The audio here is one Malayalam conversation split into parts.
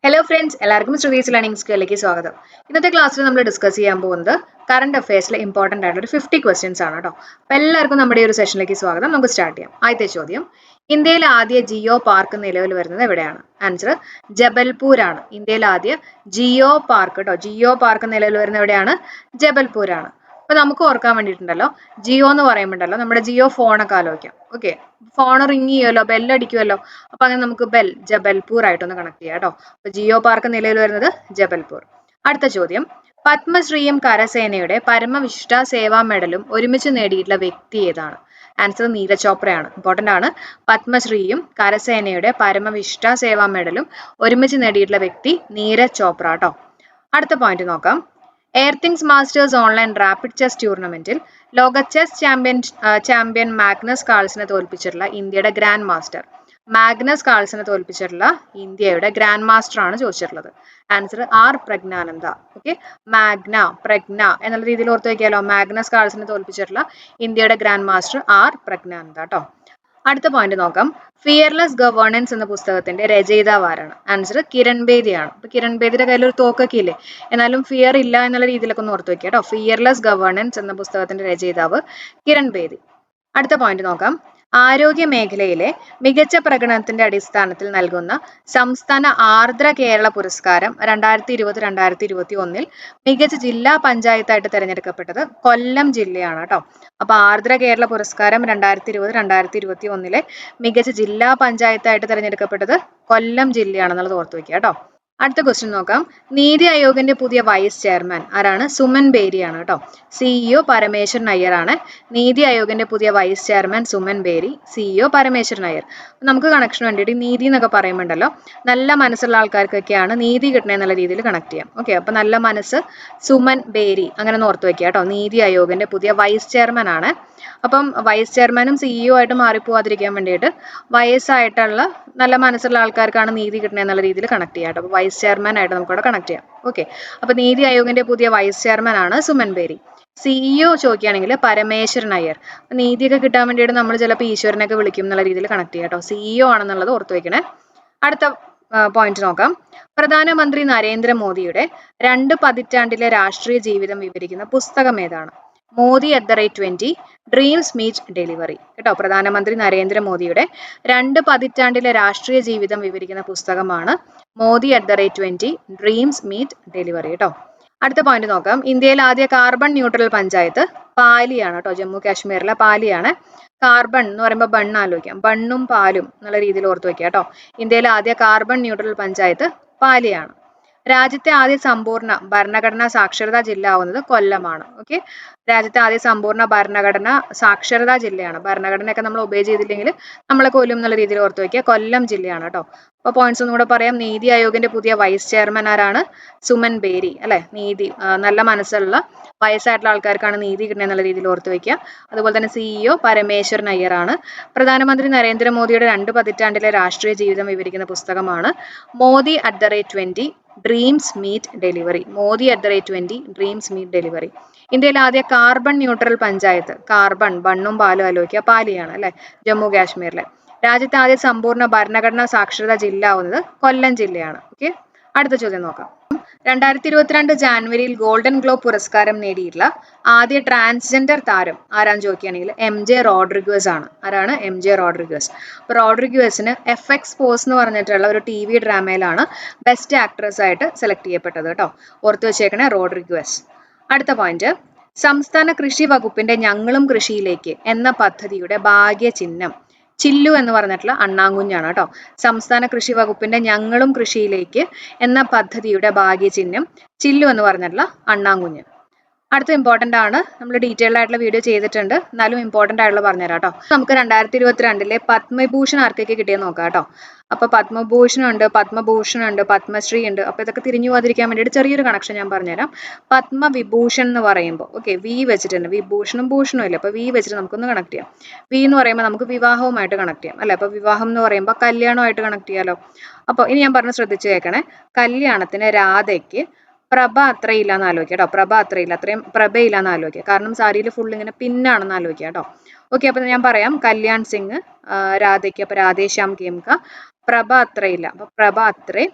ഹലോ ഫ്രണ്ട്സ്, എല്ലാവർക്കും ശ്രുതീസ് ലേണിംഗ് സ്കൂളിലേക്ക് സ്വാഗതം. ഇന്നത്തെ ക്ലാസ്സിൽ നമ്മൾ ഡിസ്കസ് ചെയ്യാൻ പോകുന്നത് കറണ്ട് അഫയേഴ്സിലെ ഇമ്പോർട്ടൻ്റ് ആയിട്ടുള്ള ഒരു 50 ക്വസ്റ്റ്യൻസ് ആണ് കേട്ടോ. അപ്പോൾ എല്ലാവർക്കും നമ്മുടെ ഈ ഒരു സെഷനിലേക്ക് സ്വാഗതം. നമുക്ക് സ്റ്റാർട്ട് ചെയ്യാം. ആദ്യത്തെ ചോദ്യം, ഇന്ത്യയിലെ ആദ്യ ജിയോ പാർക്ക് നിലവിൽ വരുന്നത് എവിടെയാണ്? ആൻസർ ജബൽപൂർ ആണ്. ഇന്ത്യയിലെ ആദ്യ ജിയോ പാർക്ക് കേട്ടോ. ജിയോ പാർക്ക് നിലവിൽ വരുന്നത് എവിടെയാണ്? ജബൽപൂർ ആണ്. അപ്പൊ നമുക്ക് ഓർക്കാൻ വേണ്ടിയിട്ടുണ്ടല്ലോ, ജിയോ എന്ന് പറയുമ്പോണ്ടല്ലോ നമ്മുടെ ജിയോ ഫോണൊക്കെ ആലോചിക്കാം. ഓക്കെ, ഫോൺ റിങ് ചെയ്യുമല്ലോ, ബെല്ലടിക്കുമല്ലോ. അപ്പൊ അങ്ങനെ നമുക്ക് ജബൽപൂർ ആയിട്ടൊന്ന് കണക്ട് ചെയ്യാം കേട്ടോ. അപ്പൊ ജിയോ പാർക്ക് നിലവിൽ വരുന്നത് ജബൽപൂർ. അടുത്ത ചോദ്യം, പത്മശ്രീയും കരസേനയുടെ പരമവിശിഷ്ട സേവാ മെഡലും ഒരുമിച്ച് നേടിയിട്ടുള്ള വ്യക്തി ഏതാണ്? ആൻസർ നീരജ് ചോപ്രയാണ്. ഇമ്പോർട്ടന്റ് ആണ്. പത്മശ്രീയും കരസേനയുടെ പരമവിശിഷ്ട സേവാ മെഡലും ഒരുമിച്ച് നേടിയിട്ടുള്ള വ്യക്തി നീരജ് ചോപ്ര കേട്ടോ. അടുത്ത പോയിന്റ് നോക്കാം. Airthings Masters online rapid chess ടൂർണമെന്റിൽ ലോക ചെസ് ചാമ്പ്യൻ മാഗ്നസ് കാൾസിനെ തോൽപ്പിച്ചിട്ടുള്ള ഇന്ത്യയുടെ ഗ്രാൻഡ് മാസ്റ്റർ. മാഗ്നസ് കാൾസിനെ തോൽപ്പിച്ചിട്ടുള്ള ഇന്ത്യയുടെ ഗ്രാൻഡ് മാസ്റ്റർ ആണ് ചോദിച്ചിട്ടുള്ളത്. Answer R Praggnanandhaa. ഓക്കെ, പ്രജ്ഞ എന്നുള്ള രീതിയിൽ ഓർത്ത് വയ്ക്കാലോ. മാഗ്നസ് കാൾസിനെ തോൽപ്പിച്ചിട്ടുള്ള ഇന്ത്യയുടെ ഗ്രാൻഡ് മാസ്റ്റർ ആർ പ്രജ്ഞാനന്ദ കേട്ടോ. അടുത്ത പോയിന്റ് നോക്കാം. ഫിയർലെസ് ഗവേണൻസ് എന്ന പുസ്തകത്തിന്റെ രചയിതാവ് ആരാണ്? ആൻസർ കിരൺ ബേദിയാണ്. അപ്പൊ കിരൺ ബേദിയുടെ കയ്യിൽ ഒരു തോക്കൊക്കെ ഇല്ലേ, എന്നാലും ഫിയർ ഇല്ല എന്നുള്ള രീതിയിലൊക്കെ ഒന്ന് ഓർത്ത് വെക്കുക കേട്ടോ. ഫിയർലെസ് ഗവേണൻസ് എന്ന പുസ്തകത്തിന്റെ രചയിതാവ് കിരൺ ബേദി. അടുത്ത പോയിന്റ് നോക്കാം. ആരോഗ്യ മേഖലയിലെ മികച്ച പ്രകടനത്തിന്റെ അടിസ്ഥാനത്തിൽ നൽകുന്ന സംസ്ഥാന ആർദ്ര കേരള പുരസ്കാരം 2020-2021 മികച്ച ജില്ലാ പഞ്ചായത്തായിട്ട് തിരഞ്ഞെടുക്കപ്പെട്ടത് കൊല്ലം ജില്ലയാണ് കേട്ടോ. അപ്പൊ ആർദ്ര കേരള പുരസ്കാരം 2020-2021 മികച്ച ജില്ലാ പഞ്ചായത്തായിട്ട് തിരഞ്ഞെടുക്കപ്പെട്ടത് കൊല്ലം ജില്ലയാണെന്നുള്ളത് ഓർത്തു വെക്കുക കേട്ടോ. അടുത്ത ക്വസ്റ്റ്യൻ നോക്കാം. നീതി ആയോഗിന്റെ പുതിയ വൈസ് ചെയർമാൻ ആരാണ്? സുമൻ ബേരിയാണ് കേട്ടോ. സിഇഒ പരമേശ്വരൻ അയ്യർ ആണ്. നീതി ആയോഗിന്റെ പുതിയ vice chairman Suman Beri, CEO Parameswaran Iyer. നമുക്ക് കണക്ഷന് വേണ്ടിയിട്ട് നീതി എന്നൊക്കെ പറയുമ്പോണ്ടല്ലോ, നല്ല മനസ്സുള്ള ആൾക്കാർക്കൊക്കെയാണ് നീതി കിട്ടണേ എന്നുള്ള രീതിയിൽ കണക്ട് ചെയ്യാം. ഓക്കെ, അപ്പൊ നല്ല മനസ്സ് സുമൻ ബേരി അങ്ങനെ ഒന്ന് ഓർത്ത് വെക്കുക കേട്ടോ. നീതി ആയോഗിന്റെ പുതിയ വൈസ് ചെയർമാൻ ആണ്. അപ്പം വൈസ് ചെയർമാനും സിഇഒ ആയിട്ട് മാറിപ്പോവാതിരിക്കാൻ വേണ്ടിയിട്ട് വയസ്സായിട്ടുള്ള നല്ല മനസ്സുള്ള ആൾക്കാർക്കാണ് നീതി കിട്ടണേ എന്നുള്ള രീതിയിൽ കണക്ട് ചെയ്യാം കേട്ടോ. അപ്പൊ വൈസ് ചെയർമാൻ ആയിട്ട് നമുക്കവിടെ കണക്ട് ചെയ്യാം. ഓക്കെ, അപ്പൊ നീതി ആയോഗിന്റെ പുതിയ വൈസ് ചെയർമാൻ ആണ് സുമൻ ബേരി. സിഇഒ ചോദിക്കുകയാണെങ്കിൽ പരമേശ്വരൻ അയ്യർ. നീതിയൊക്കെ കിട്ടാൻ വേണ്ടിയിട്ട് നമ്മൾ ചിലപ്പോൾ ഈശ്വരനൊക്കെ വിളിക്കും എന്നുള്ള രീതിയിൽ കണക്ട് ചെയ്യാം കേട്ടോ. സിഇഒ ആണെന്നുള്ളത് ഓർത്ത് വെക്കണേ. അടുത്ത പോയിന്റ് നോക്കാം. പ്രധാനമന്ത്രി നരേന്ദ്രമോദിയുടെ 2 പതിറ്റാണ്ടിലെ രാഷ്ട്രീയ ജീവിതം വിവരിക്കുന്ന പുസ്തകം ഏതാണ്? മോദി @20 ഡ്രീംസ് മീറ്റ് ഡെലിവറി കേട്ടോ. പ്രധാനമന്ത്രി നരേന്ദ്രമോദിയുടെ 2 പതിറ്റാണ്ടിലെ രാഷ്ട്രീയ ജീവിതം വിവരിക്കുന്ന പുസ്തകമാണ് മോദി @20 ഡ്രീംസ് മീറ്റ് ഡെലിവറി കേട്ടോ. അടുത്ത പോയിന്റ് നോക്കാം. ഇന്ത്യയിൽ ആദ്യ കാർബൺ ന്യൂട്രൽ പഞ്ചായത്ത് പാലിയാണ് കേട്ടോ. ജമ്മു കാശ്മീരിലെ പാലിയാണ്. കാർബൺ എന്ന് പറയുമ്പോൾ ബൺ ആലോചിക്കാം. ബണ്ണും പാലും എന്നുള്ള രീതിയിൽ ഓർത്ത് വെക്കുക കേട്ടോ. ഇന്ത്യയിലെ ആദ്യ കാർബൺ ന്യൂട്രൽ പഞ്ചായത്ത് പാലിയാണ്. രാജ്യത്തെ ആദ്യ സമ്പൂർണ്ണ ഭരണഘടനാ സാക്ഷരതാ ജില്ല ആവുന്നത് കൊല്ലമാണ്. ഓക്കെ, രാജ്യത്തെ ആദ്യ സമ്പൂർണ്ണ ഭരണഘടന സാക്ഷരതാ ജില്ലയാണ്. ഭരണഘടനയൊക്കെ നമ്മൾ ഒബേ ചെയ്തില്ലെങ്കിൽ നമ്മളെ കൊല്ലും എന്നുള്ള രീതിയിൽ ഓർത്ത് വയ്ക്കുക. കൊല്ലം ജില്ലയാണ് കേട്ടോ. അപ്പോൾ പോയിന്റ്സ് ഒന്നും കൂടെ പറയാം. നീതി ആയോഗിന്റെ പുതിയ വൈസ് ചെയർമാൻ ആരാണ്? സുമൻ ബേരി അല്ലെ. നീതി നല്ല മനസ്സുള്ള വയസ്സായിട്ടുള്ള ആൾക്കാർക്കാണ് നീതി കിട്ടുന്നത് എന്നുള്ള രീതിയിൽ ഓർത്ത് വയ്ക്കുക. അതുപോലെ തന്നെ സിഇഒ പരമേശ്വരൻ അയ്യർ ആണ്. പ്രധാനമന്ത്രി നരേന്ദ്രമോദിയുടെ 2 പതിറ്റാണ്ടിലെ രാഷ്ട്രീയ ജീവിതം വിവരിക്കുന്ന പുസ്തകമാണ് Modi @20 dreams meet delivery. Modi @20 dreams meet delivery. ഇന്ത്യയിൽ ആദ്യ കാർബൺ ന്യൂട്രൽ പഞ്ചായത്ത്, കാർബൺ ബണ്ണും പാലും ആലോചിക്കുക, പാലിയാണ് അല്ലെ, ജമ്മു കാശ്മീരിലെ. രാജ്യത്തെ ആദ്യ സമ്പൂർണ്ണ ഭരണഘടനാ സാക്ഷരതാ ജില്ല ആവുന്നത് കൊല്ലം ജില്ലയാണ്. ഓക്കെ, അടുത്ത ചോദ്യം നോക്കാം. 2022 ജാനുവരിയിൽ ഗോൾഡൻ ഗ്ലോബ് പുരസ്കാരം നേടിയിട്ടുള്ള ആദ്യ ട്രാൻസ്ജെൻഡർ താരം ആരാന്ന് ചോദിക്കുകയാണെങ്കിൽ MJ റോഡ്രിഗസ് ആണ്. ആരാണ്? MJ Rodriguez. അപ്പോൾ റോഡ്രിഗസിന് FX പോസ് എന്ന് പറഞ്ഞിട്ടുള്ള ഒരു TV ഡ്രാമയിലാണ് ബെസ്റ്റ് ആക്ട്രസ് ആയിട്ട് സെലക്ട് ചെയ്യപ്പെട്ടത് കേട്ടോ. ഓർത്ത് വെച്ചേക്കണേ, റോഡ്രിഗസ്. അടുത്ത പോയിന്റ്, സംസ്ഥാന കൃഷി വകുപ്പിന്റെ ഞങ്ങളും കൃഷിയിലേക്ക് എന്ന പദ്ധതിയുടെ ഭാഗ്യ ചിഹ്നം ചില്ലു എന്ന് പറഞ്ഞിട്ടുള്ള അണ്ണാങ്കുഞ്ഞാണ് കേട്ടോ. സംസ്ഥാന കൃഷി വകുപ്പിന്റെ ഞങ്ങളും കൃഷിയിലേക്ക് എന്ന പദ്ധതിയുടെ ഭാഗ്യ ചിഹ്നം ചില്ലു എന്ന് പറഞ്ഞിട്ടുള്ള അണ്ണാങ്കുഞ്ഞ്. അടുത്ത ഇമ്പോർട്ടന്റ് ആണ്. നമ്മൾ ഡീറ്റെയിൽഡ് ആയിട്ടുള്ള വീഡിയോ ചെയ്തിട്ടുണ്ട്, എന്നാലും ഇമ്പോർട്ടന്റ് ആയിട്ടുള്ള പറഞ്ഞുതരാം കേട്ടോ. നമുക്ക് 2022 പത്മഭൂഷൺ ആർക്കൊക്കെ കിട്ടിയെന്ന് നോക്കാം കേട്ടോ. അപ്പൊ പത്മഭൂഷൺ ഉണ്ട്, പത്മശ്രീ ഉണ്ട്. അപ്പൊ ഇതൊക്കെ തിരിഞ്ഞു പോകാതിരിക്കാൻ വേണ്ടിയിട്ട് ചെറിയൊരു കണക്ഷൻ ഞാൻ പറഞ്ഞുതരാം. പത്മവിഭൂഷൺ എന്ന് പറയുമ്പോൾ ഓക്കെ, വി വെച്ചിട്ടുണ്ട്. വിഭൂഷണും ഭൂഷണും ഇല്ല, അപ്പൊ വി വെച്ചിട്ട് നമുക്കൊന്ന് കണക്ട് ചെയ്യാം. വി എന്ന് പറയുമ്പോൾ നമുക്ക് വിവാഹവുമായിട്ട് കണക്ട് ചെയ്യാം അല്ലെ. അപ്പൊ വിവാഹം എന്ന് പറയുമ്പോൾ കല്യാണമായിട്ട് കണക്ട് ചെയ്യാലോ. അപ്പൊ ഇനി ഞാൻ പറഞ്ഞ് ശ്രദ്ധിച്ചു കേൾക്കണേ. കല്യാണത്തിന് രാധയ്ക്ക് പ്രഭ അത്രയില്ലാന്ന് ആലോചിക്കുക കേട്ടോ. പ്രഭ അത്രയില്ല, അത്രയും പ്രഭയില്ലാന്ന് ആലോചിക്കുക. കാരണം സാരിയിൽ ഫുൾ ഇങ്ങനെ പിന്നാണെന്ന് ആലോചിക്കുക കേട്ടോ. ഓക്കെ, അപ്പൊ ഞാൻ പറയാം. കല്യാൺ സിംഗ് രാധയ്ക്ക്, അപ്പൊ രാധേശ്യാം കേംക. പ്രഭ അത്രയില്ല, അപ്പൊ പ്രഭ അത്രേ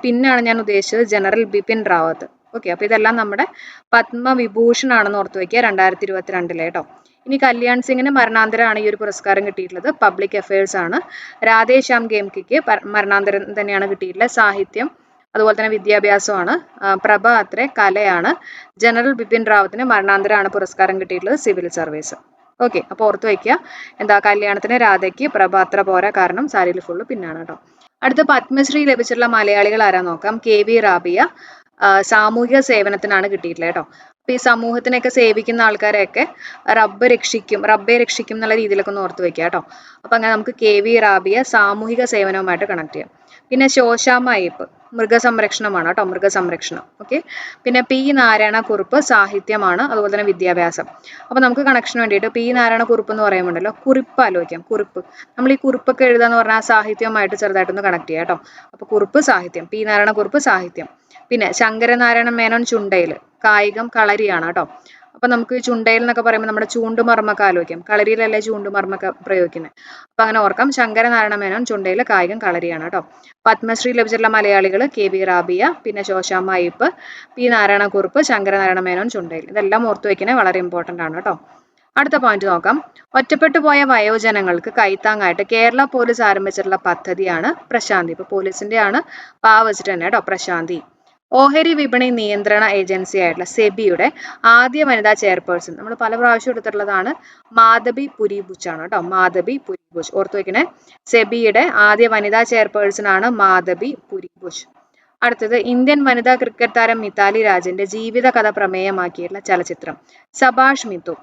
പിന്നാണ് ഞാൻ ഉദ്ദേശിച്ചത് ജനറൽ ബിപിൻ റാവത്ത്. ഓക്കെ, അപ്പൊ ഇതെല്ലാം നമ്മുടെ പത്മവിഭൂഷൺ ആണെന്ന് ഓർത്ത് വയ്ക്കുക 2022 കേട്ടോ. ഇനി കല്യാൺ സിംഗിന് മരണാന്തരമാണ് ഈ ഒരു പുരസ്കാരം കിട്ടിയിട്ടുള്ളത്. പബ്ലിക് അഫയേഴ്സ് ആണ്. രാധേശ്യാം ഗേംകിക്ക് മരണാന്തരം തന്നെയാണ് കിട്ടിയിട്ടുള്ളത്. സാഹിത്യം അതുപോലെ തന്നെ വിദ്യാഭ്യാസമാണ്. പ്രഭ അത്രെ കലയാണ്. ജനറൽ ബിപിൻ റാവത്തിന് മരണാന്തരമാണ് പുരസ്കാരം കിട്ടിയിട്ടുള്ളത് സിവിൽ സർവീസ്. ഓക്കെ, അപ്പോൾ ഓർത്ത് വയ്ക്കുക എന്താ കല്യാണത്തിന് രാധയ്ക്ക് പ്രഭ അത്ര പോരാ, കാരണം സാരിയിൽ ഫുള്ള് പിന്നാണ് കേട്ടോ. അടുത്ത പത്മശ്രീ ലഭിച്ചിട്ടുള്ള മലയാളികൾ ആരാ നോക്കാം. KV റാബിയ സാമൂഹിക സേവനത്തിനാണ് കിട്ടിയിട്ടുള്ളത് കേട്ടോ. അപ്പൊ ഈ സമൂഹത്തിനൊക്കെ സേവിക്കുന്ന ആൾക്കാരെയൊക്കെ റബ്ബെ രക്ഷിക്കും എന്നുള്ള രീതിയിലൊക്കെ ഒന്ന് ഓർത്ത് വെക്കുക കേട്ടോ. അപ്പൊ അങ്ങനെ നമുക്ക് KV റാബിയ സാമൂഹിക സേവനവുമായിട്ട് കണക്ട് ചെയ്യാം. പിന്നെ ശോശാമ്മ അയ്യപ്പ് മൃഗസംരക്ഷണമാണ് കേട്ടോ, മൃഗസംരക്ഷണം. ഓക്കെ, പിന്നെ P നാരായണക്കുറുപ്പ് സാഹിത്യമാണ്, അതുപോലെ തന്നെ വിദ്യാഭ്യാസം. അപ്പൊ നമുക്ക് കണക്ഷന് വേണ്ടിയിട്ട് P നാരായണക്കുറുപ്പ് എന്ന് പറയുമ്പോണ്ടല്ലോ കുറിപ്പ് ആലോചിക്കാം. കുറിപ്പ്, നമ്മൾ ഈ കുറിപ്പൊക്കെ എഴുതാന്ന് പറഞ്ഞാൽ സാഹിത്യവുമായിട്ട് ചെറുതായിട്ടൊന്ന് കണക്ട് ചെയ്യാം കേട്ടോ. അപ്പൊ കുറിപ്പ് സാഹിത്യം, P നാരായണക്കുറുപ്പ് സാഹിത്യം. പിന്നെ ശങ്കരനാരായണ മേനോൻ ചുണ്ടയില് കായികം കളരിയാണ് കേട്ടോ. അപ്പൊ നമുക്ക് ചുണ്ടയിൽ എന്നൊക്കെ പറയുമ്പോൾ നമ്മുടെ ചൂണ്ടുമർമ്മൊക്കെ ആലോചിക്കാം. കളരിയിലല്ലേ ചൂണ്ടുമർമ്മൊക്കെ പ്രയോഗിക്കുന്നത്. അപ്പൊ അങ്ങനെ ഓർക്കാം. ശങ്കരനാരായണ മേനോൻ ചുണ്ടയില് കായികം കളരിയാണ് കേട്ടോ. പത്മശ്രീ ലഭിച്ചിട്ടുള്ള മലയാളികൾ KV റാബിയ, പിന്നെ ശോശാമ്മ അയ്യപ്പ്, P നാരായണക്കുറുപ്പ്, ശങ്കരനാരായണ മേനോൻ ചുണ്ടയിൽ. ഇതെല്ലാം ഓർത്തു വെക്കുന്നത് വളരെ ഇമ്പോർട്ടന്റ് ആണ് കേട്ടോ. അടുത്ത പോയിന്റ് നോക്കാം. ഒറ്റപ്പെട്ടു പോയ വയോജനങ്ങൾക്ക് കൈത്താങ്ങായിട്ട് കേരള പോലീസ് ആരംഭിച്ചിട്ടുള്ള പദ്ധതിയാണ് പ്രശാന്തി. ഇപ്പൊ പോലീസിന്റെ ആണ് വെച്ചിട്ട് തന്നെ കേട്ടോ പ്രശാന്തി. ഓഹരി വിപണി നിയന്ത്രണ ഏജൻസി ആയിട്ടുള്ള സെബിയുടെ ആദ്യ വനിതാ ചെയർപേഴ്സൺ നമ്മൾ പല പ്രാവശ്യം എടുത്തിട്ടുള്ളതാണ് മാധബി പുരിബുച്ച് ആണ് കേട്ടോ. മാധബി പുരിബുച്ച് ഓർത്തു വെക്കണേ. സെബിയുടെ ആദ്യ വനിതാ ചെയർപേഴ്സൺ ആണ് മാധബി പുരിബുച്ച്. അടുത്തത് ഇന്ത്യൻ വനിതാ ക്രിക്കറ്റ് താരം മിതാലി രാജിന്റെ ജീവിത കഥ പ്രമേയമാക്കിയിട്ടുള്ള ചലച്ചിത്രം സബാഷ് മിത്തു.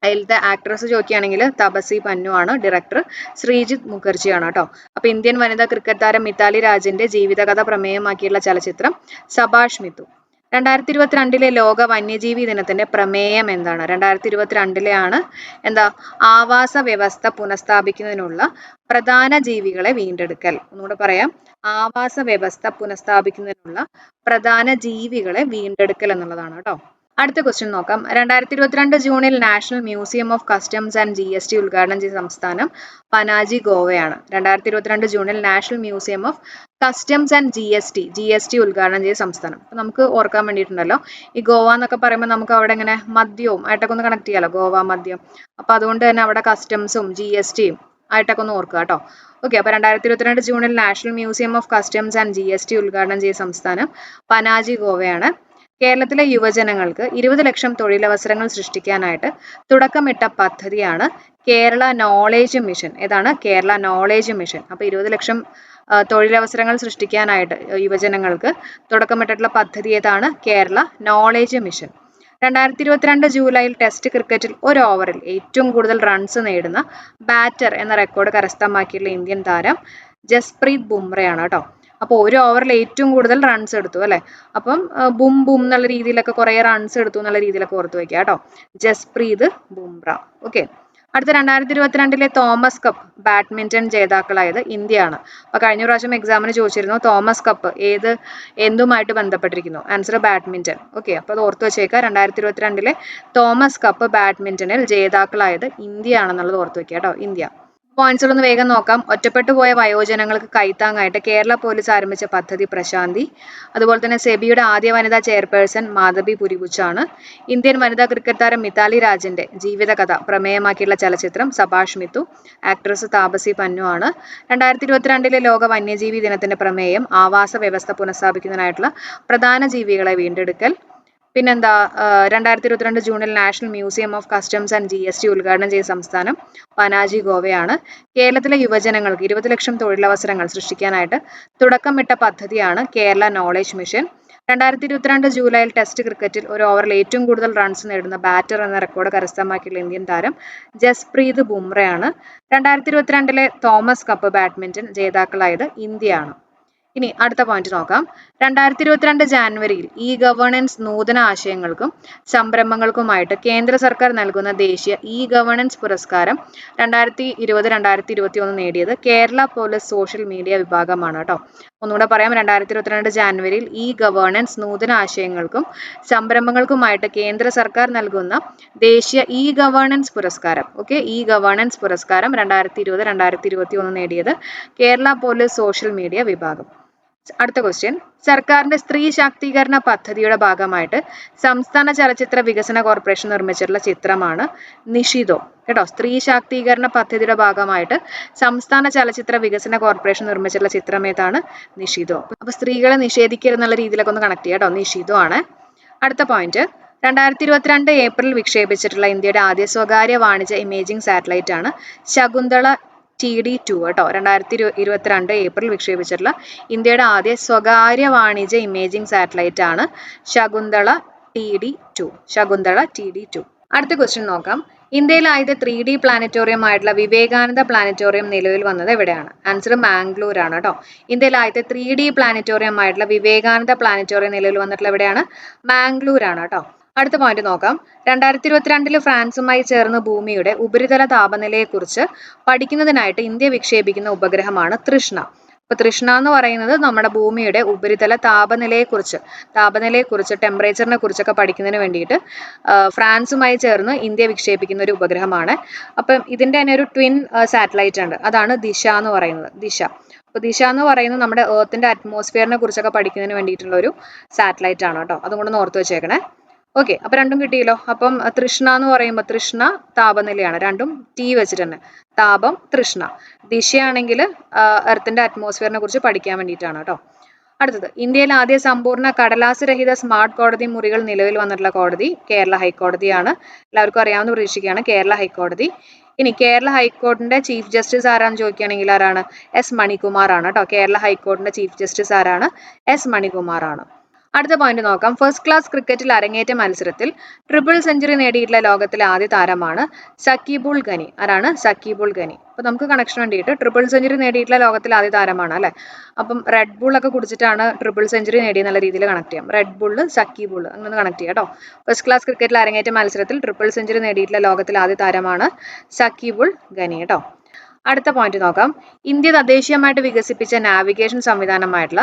അതിലത്തെ ആക്ട്രസ് ചോദിക്കുകയാണെങ്കിൽ തപസി പന്നു ആണ്. ഡയറക്ടർ ശ്രീജിത്ത് മുഖർജിയാണ് കേട്ടോ. അപ്പൊ ഇന്ത്യൻ വനിതാ ക്രിക്കറ്റ് താരം മിതാലി രാജിന്റെ ജീവിതകഥ പ്രമേയമാക്കിയുള്ള ചലച്ചിത്രം സബാഷ് മിത്തു. 2022 ലോക വന്യജീവി ദിനത്തിന്റെ പ്രമേയം എന്താണ്? 2022 ആണ് എന്താ ആവാസ വ്യവസ്ഥ പുനഃസ്ഥാപിക്കുന്നതിനുള്ള പ്രധാന ജീവികളെ വീണ്ടെടുക്കൽ. ഒന്നുകൂടെ പറയാം, ആവാസ വ്യവസ്ഥ പുനഃസ്ഥാപിക്കുന്നതിനുള്ള പ്രധാന ജീവികളെ വീണ്ടെടുക്കൽ എന്നുള്ളതാണ് കേട്ടോ. അടുത്ത ക്വസ്റ്റ്യൻ നോക്കാം. 2022 ജൂണിൽ national museum of customs and GST ഉദ്ഘാടനം ചെയ്ത സംസ്ഥാനം പനാജി ഗോവയാണ്. 2022 ജൂണിൽ national museum of customs and GST ഉദ്ഘാടനം ചെയ്ത സംസ്ഥാനം. അപ്പൊ നമുക്ക് ഓർക്കാൻ വേണ്ടിയിട്ടുണ്ടല്ലോ, ഈ ഗോവ എന്നൊക്കെ പറയുമ്പോൾ നമുക്ക് അവിടെ ഇങ്ങനെ മദ്യവും ആയിട്ടൊക്കെ ഒന്ന് കണക്ട് ചെയ്യാലോ, ഗോവ മദ്യം. അപ്പൊ അതുകൊണ്ട് തന്നെ അവിടെ കസ്റ്റംസും GSTയും ആയിട്ടൊക്കെ ഒന്ന് ഓർക്കുക കേട്ടോ. ഓക്കെ, അപ്പൊ 2022 ജൂണിൽ national museum of customs and GST ഉദ്ഘാടനം ചെയ്ത സംസ്ഥാനം പനാജി ഗോവയാണ്. കേരളത്തിലെ യുവജനങ്ങൾക്ക് 20 ലക്ഷം തൊഴിലവസരങ്ങൾ സൃഷ്ടിക്കാനായിട്ട് തുടക്കമിട്ട പദ്ധതിയാണ് കേരള നോളേജ് മിഷൻ. ഏതാണ്? Kerala knowledge mission. അപ്പൊ 20 ലക്ഷം തൊഴിലവസരങ്ങൾ സൃഷ്ടിക്കാനായിട്ട് യുവജനങ്ങൾക്ക് തുടക്കമിട്ടിട്ടുള്ള പദ്ധതി ഏതാണ്? Kerala knowledge mission. 2022 ജൂലൈയിൽ ടെസ്റ്റ് ക്രിക്കറ്റിൽ ഒരു ഓവറിൽ ഏറ്റവും കൂടുതൽ റൺസ് നേടുന്ന ബാറ്റർ എന്ന റെക്കോർഡ് കരസ്ഥമാക്കിയിട്ടുള്ള ഇന്ത്യൻ താരം ജസ്പ്രീത് ബുംറയാണ് കേട്ടോ. അപ്പോൾ ഒരു ഓവറിൽ ഏറ്റവും കൂടുതൽ റൺസ് എടുത്തു അല്ലെ. അപ്പം ബും ബും എന്നുള്ള രീതിയിലൊക്കെ കുറെ റൺസ് എടുത്തു എന്നുള്ള രീതിയിലൊക്കെ ഓർത്ത് വെക്കുക കേട്ടോ. ജസ്പ്രീത് ബുംറ. ഓക്കെ, അടുത്ത 2022 തോമസ് കപ്പ് ബാഡ്മിന്റൺ ജേതാക്കളായത് ഇന്ത്യയാണ്. അപ്പൊ കഴിഞ്ഞ പ്രാവശ്യം എക്സാമിന് ചോദിച്ചിരുന്നു തോമസ് കപ്പ് എന്തുമായിട്ട് ബന്ധപ്പെട്ടിരിക്കുന്നു? Answer badminton. ഓക്കെ, അപ്പൊ അത് ഓർത്ത് വെച്ചേക്കുക. 2022 തോമസ് കപ്പ് ബാഡ്മിന്റണിൽ ജേതാക്കളായത് ഇന്ത്യ ആണെന്നുള്ളത് ഓർത്ത് വെക്കുക കേട്ടോ. ഇന്ത്യ. പോയിന്റ്സുകളൊന്ന് വേഗം നോക്കാം. ഒറ്റപ്പെട്ടു പോയ വയോജനങ്ങൾക്ക് കൈത്താങ്ങായിട്ട് കേരള പോലീസ് ആരംഭിച്ച പദ്ധതി പ്രശാന്തി. അതുപോലെ തന്നെ സെബിയുടെ ആദ്യ വനിതാ ചെയർപേഴ്സൺ മാധബി പുരിബുച്ചാണ്. ഇന്ത്യൻ വനിതാ ക്രിക്കറ്റ് താരം മിതാലി രാജിന്റെ ജീവിതകഥ പ്രമേയമാക്കിയുള്ള ചലച്ചിത്രം സബാഷ് മിത്തു. ആക്ട്രസ് താപസി പന്നു ആണ്. 2022 ലോക വന്യജീവി ദിനത്തിന്റെ പ്രമേയം ആവാസ വ്യവസ്ഥ പുനഃസ്ഥാപിക്കുന്നതിനായിട്ടുള്ള പ്രധാന ജീവികളെ വീണ്ടെടുക്കൽ. പിന്നെന്താ 2022 ജൂണിൽ national museum of customs and GST ഉദ്ഘാടനം ചെയ്ത സംസ്ഥാനം പനാജി ഗോവയാണ്. കേരളത്തിലെ യുവജനങ്ങൾക്ക് 20 ലക്ഷം തൊഴിലവസരങ്ങൾ സൃഷ്ടിക്കാനായിട്ട് തുടക്കമിട്ട പദ്ധതിയാണ് കേരള നോളേജ് മിഷൻ. 2022 ജൂലൈയിൽ ടെസ്റ്റ് ക്രിക്കറ്റിൽ ഒരു ഓവറിൽ ഏറ്റവും കൂടുതൽ റൺസ് നേടുന്ന ബാറ്റർ എന്ന റെക്കോർഡ് കരസ്ഥമാക്കിയുള്ള ഇന്ത്യൻ താരം ജസ്പ്രീത് ബുംറയാണ്. 2022 തോമസ് കപ്പ് ബാഡ്മിന്റൺ ജേതാക്കളായത് ഇന്ത്യയാണ്. ഇനി അടുത്ത പോയിന്റ് നോക്കാം. 2022 ജാനുവരിയിൽ ഗവേണൻസ് നൂതന ആശയങ്ങൾക്കും സംരംഭങ്ങൾക്കുമായിട്ട് കേന്ദ്ര സർക്കാർ നൽകുന്ന ദേശീയ ഗവേണൻസ് പുരസ്കാരം 2020-2021 നേടിയത് കേരള പോലീസ് സോഷ്യൽ മീഡിയ വിഭാഗമാണ് കേട്ടോ. ഒന്നുകൂടെ പറയാം. 2022 ജാനുവരിയിൽ ഗവേണൻസ് നൂതന ആശയങ്ങൾക്കും സംരംഭങ്ങൾക്കുമായിട്ട് കേന്ദ്ര സർക്കാർ നൽകുന്ന ദേശീയ ഗവേണൻസ് പുരസ്കാരം. ഓക്കെ, ഗവേണൻസ് പുരസ്കാരം 2020-2021 നേടിയത് കേരള പോലീസ് സോഷ്യൽ മീഡിയ വിഭാഗം. അടുത്ത ക്വസ്റ്റ്യൻ, സർക്കാരിന്റെ സ്ത്രീ ശാക്തീകരണ പദ്ധതിയുടെ ഭാഗമായിട്ട് സംസ്ഥാന ചലച്ചിത്ര വികസന കോർപ്പറേഷൻ നിർമ്മിച്ചിട്ടുള്ള ചിത്രമാണ് നിഷിതോ. കേട്ടോ, സ്ത്രീ ശാക്തീകരണ പദ്ധതിയുടെ ഭാഗമായിട്ട് സംസ്ഥാന ചലച്ചിത്ര വികസന കോർപ്പറേഷൻ നിർമ്മിച്ചിട്ടുള്ള ചിത്രം ഏതാണ്? നിഷിതോ. അപ്പൊ സ്ത്രീകളെ നിഷേധിക്കരുതെന്നുള്ള രീതിയിലൊക്കെ ഒന്ന് കണക്ട് ചെയ്യാം കേട്ടോ. നിഷിതോ ആണ്. അടുത്ത പോയിന്റ്, 2022 ഏപ്രിൽ വിക്ഷേപിച്ചിട്ടുള്ള ഇന്ത്യയുടെ ആദ്യ സ്വകാര്യ വാണിജ്യ ഇമേജിംഗ് സാറ്റലൈറ്റ് ആണ് ശകുന്തള TD2 കേട്ടോ. 2022 ഏപ്രിൽ വിക്ഷേപിച്ചിട്ടുള്ള ഇന്ത്യയുടെ ആദ്യ സ്വകാര്യ വാണിജ്യ ഇമേജിംഗ് സാറ്റലൈറ്റ് ആണ് ശകുന്തള TD2. അടുത്ത ക്വസ്റ്റ്യൻ നോക്കാം. ഇന്ത്യയിലെ ആദ്യത്തെ 3D പ്ലാനറ്റോറിയം ആയിട്ടുള്ള വിവേകാനന്ദ പ്ലാനറ്റോറിയം നിലവിൽ വന്നത് എവിടെയാണ്? ആൻസർ മാംഗ്ലൂർ ആണ് കേട്ടോ. ഇന്ത്യയിലെ ആദ്യത്തെ 3D പ്ലാനറ്റോറിയം ആയിട്ടുള്ള വിവേകാനന്ദ പ്ലാനറ്റോറിയം നിലവിൽ വന്നിട്ടുള്ള എവിടെയാണ്? മാംഗ്ലൂർ ആണ് കേട്ടോ. അടുത്ത പോയിന്റ് നോക്കാം. 2022 ഫ്രാൻസുമായി ചേർന്ന് ഭൂമിയുടെ ഉപരിതല താപനിലയെക്കുറിച്ച് പഠിക്കുന്നതിനായിട്ട് ഇന്ത്യ വിക്ഷേപിക്കുന്ന ഉപഗ്രഹമാണ് തൃഷ്ണ. അപ്പൊ തൃഷ്ണ എന്ന് പറയുന്നത് നമ്മുടെ ഭൂമിയുടെ ഉപരിതല താപനിലയെക്കുറിച്ച് ടെമ്പറേച്ചറിനെ കുറിച്ചൊക്കെ പഠിക്കുന്നതിന് വേണ്ടിയിട്ട് ഫ്രാൻസുമായി ചേർന്ന് ഇന്ത്യ വിക്ഷേപിക്കുന്ന ഒരു ഉപഗ്രഹമാണ്. അപ്പം ഇതിന്റെ തന്നെ ഒരു ട്വിൻ സാറ്റലൈറ്റ് ഉണ്ട്, അതാണ് ദിശ എന്ന് പറയുന്നത്. അപ്പോൾ ദിശ എന്ന് പറയുന്നത് നമ്മുടെ എർത്തിന്റെ അറ്റ്മോസ്ഫിയറിനെ കുറിച്ചൊക്കെ പഠിക്കുന്നതിന് വേണ്ടിയിട്ടുള്ള ഒരു സാറ്റലൈറ്റ് ആണ് കേട്ടോ. അതും കൂടെ ഓർത്ത് വെച്ചേക്കണേ. ഓക്കെ, അപ്പൊ രണ്ടും കിട്ടിയല്ലോ. അപ്പം തൃഷ്ണ എന്ന് പറയുമ്പോൾ തൃഷ്ണ താപനിലയാണ്, രണ്ടും T വെച്ചിട്ട് തന്നെ, താപം തൃഷ്ണ. ദിശയാണെങ്കിൽ എർത്തിന്റെ അറ്റ്മോസ്ഫിയറിനെ കുറിച്ച് പഠിക്കാൻ വേണ്ടിയിട്ടാണ് കേട്ടോ. അടുത്തത്, ഇന്ത്യയിലെ ആദ്യ സമ്പൂർണ്ണ കടലാസ് രഹിത സ്മാർട്ട് കോടതി മുറികൾ നിലവിൽ വന്നിട്ടുള്ള കോടതി കേരള ഹൈക്കോടതിയാണ്. എല്ലാവർക്കും അറിയാവുന്ന പ്രതീക്ഷിക്കുകയാണ്, കേരള ഹൈക്കോടതി. ഇനി കേരള ഹൈക്കോടതിന്റെ ചീഫ് ജസ്റ്റിസ് ആരാന്ന് ചോദിക്കുകയാണെങ്കിൽ ആരാണ്? S മണികുമാർ ആണ് കേട്ടോ. കേരള ഹൈക്കോടതിന്റെ ചീഫ് ജസ്റ്റിസ് ആരാണ്? S മണികുമാർ ആണ്. അടുത്ത പോയിന്റ് നോക്കാം. ഫസ്റ്റ് ക്ലാസ് ക്രിക്കറ്റിൽ അരങ്ങേറ്റ മത്സരത്തിൽ ട്രിപ്പിൾ സെഞ്ചുറി നേടിയിട്ടുള്ള ലോകത്തിലെ ആദ്യ താരമാണ് സക്കീബുൾ ഗനി. ആരാണ്? സക്കീബുൾ ഗനി. അപ്പൊ നമുക്ക് കണക്ഷൻ വേണ്ടിയിട്ട് ട്രിപ്പിൾ സെഞ്ചുറി നേടിയിട്ടുള്ള ലോകത്തിലെ ആദ്യ താരമാണ് അല്ലെ. അപ്പം റെഡ് ബുൾ ഒക്കെ കുടിച്ചിട്ടാണ് ട്രിപ്പിൾ സെഞ്ചുറി നേടിയെന്നുള്ള രീതിയിൽ കണക്ട് ചെയ്യാം. റെഡ് ബുള്ള്, സക്കീബുൾ അങ്ങനെ കണക്ട് ചെയ്യാം കേട്ടോ. ഫസ്റ്റ് ക്ലാസ് ക്രിക്കറ്റിൽ അരങ്ങേറ്റ മത്സരത്തിൽ ട്രിപ്പിൾ സെഞ്ചുറി നേടിയിട്ടുള്ള ലോകത്തിലെ ആദ്യ താരമാണ് സക്കീബുൾ ഗനി കേട്ടോ. അടുത്ത പോയിന്റ് നോക്കാം. ഇന്ത്യ തദ്ദേശീയമായിട്ട് വികസിപ്പിച്ച നാവിഗേഷൻ സംവിധാനമായിട്ടുള്ള